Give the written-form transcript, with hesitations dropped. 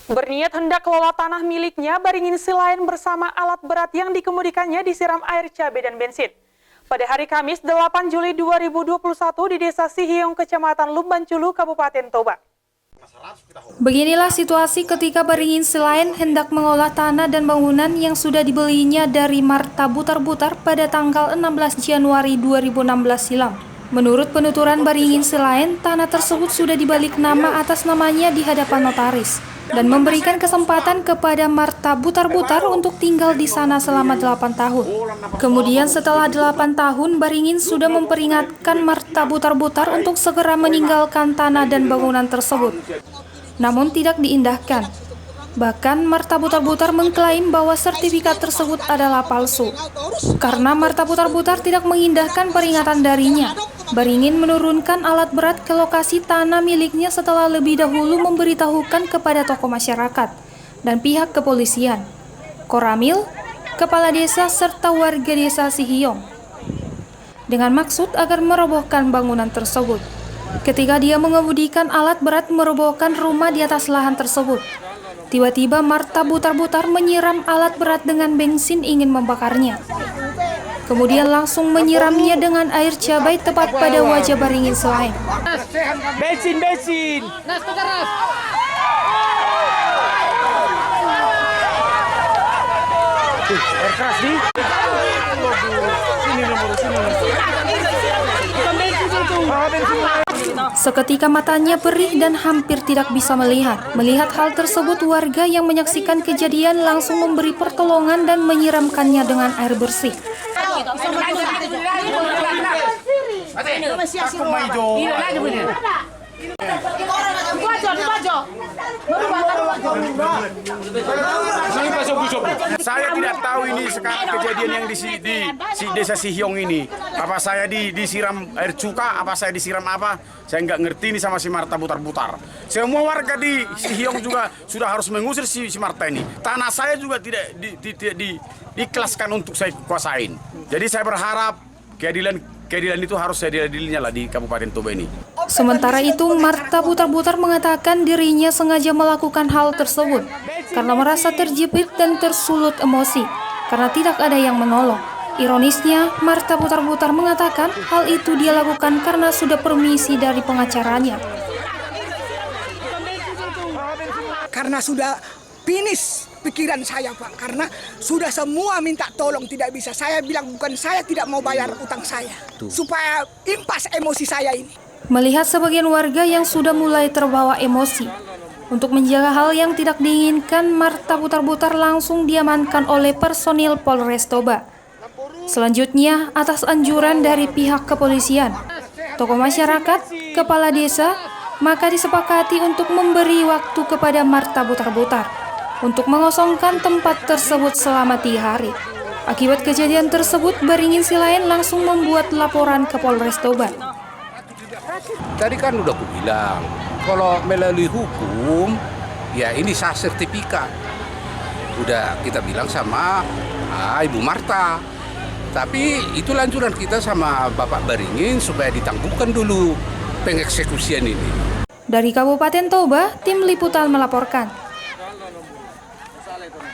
Berniat hendak kelola tanah miliknya, Baringin Silain bersama alat berat yang dikemudikannya disiram air cabai dan bensin. Pada hari Kamis 8 Juli 2021 di Desa Sihiong, Kecamatan Lumban-Culu, Kabupaten Toba. Beginilah situasi ketika Baringin Silain hendak mengolah tanah dan bangunan yang sudah dibelinya dari Marta Butar-Butar pada tanggal 16 Januari 2016 silam. Menurut penuturan Baringin Silain, tanah tersebut sudah dibalik nama atas namanya di hadapan notaris dan memberikan kesempatan kepada Marta Butar-Butar untuk tinggal di sana selama 8 tahun. Kemudian setelah 8 tahun, Baringin sudah memperingatkan Marta Butar-Butar untuk segera meninggalkan tanah dan bangunan tersebut. Namun tidak diindahkan. Bahkan Marta Butar-Butar mengklaim bahwa sertifikat tersebut adalah palsu. Karena Marta Butar-Butar tidak mengindahkan peringatan darinya, Baringin menurunkan alat berat ke lokasi tanah miliknya setelah lebih dahulu memberitahukan kepada tokoh masyarakat dan pihak kepolisian, Koramil, kepala desa serta warga desa Sihiong, dengan maksud agar merobohkan bangunan tersebut. Ketika dia mengemudikan alat berat merobohkan rumah di atas lahan tersebut, tiba-tiba Marta Butar-Butar menyiram alat berat dengan bensin ingin membakarnya. Kemudian langsung menyiramnya dengan air cabai tepat pada wajah Baringin Silain. Bensin! Air keras nih. Seketika matanya perih dan hampir tidak bisa melihat. Melihat hal tersebut, warga yang menyaksikan kejadian langsung memberi pertolongan dan menyiramkannya dengan air bersih. Saya tidak tahu ini sekarang kejadian yang di desa Sihiong ini. Apa saya disiram air cuka, apa saya disiram apa? Saya nggak ngerti ini sama si Marta Butar-Butar. Semua warga di Sihiong juga sudah harus mengusir si Marta ini. Tanah saya juga tidak diikhlaskan untuk saya kuasain. Jadi saya berharap keadilan itu harus diadilinya lah di Kabupaten Toba ini. Sementara itu, Marta Butar-Butar mengatakan dirinya sengaja melakukan hal tersebut karena merasa terjepit dan tersulut emosi karena tidak ada yang menolong. Ironisnya, Marta Butar-Butar mengatakan hal itu dia lakukan karena sudah permisi dari pengacaranya. Karena sudah finish pikiran saya, Pak, karena sudah semua minta tolong tidak bisa. Saya bilang bukan saya tidak mau bayar utang saya, supaya impas emosi saya ini. Melihat sebagian warga yang sudah mulai terbawa emosi, untuk menjaga hal yang tidak diinginkan, Marta Butar-Butar langsung diamankan oleh personil Polres Toba. Selanjutnya, atas anjuran dari pihak kepolisian, tokoh masyarakat, kepala desa, maka disepakati untuk memberi waktu kepada Marta Butar-Butar untuk mengosongkan tempat tersebut selama 3 hari. Akibat kejadian tersebut, Baringin Silain langsung membuat laporan ke Polres Toba. Tadi kan udah aku bilang, kalau melalui hukum, ya ini sah sertifikat. Udah kita bilang sama Ibu Marta. Tapi itu lanjutan kita sama Bapak Baringin supaya ditangguhkan dulu pengeksekusian ini. Dari Kabupaten Toba, tim liputan melaporkan.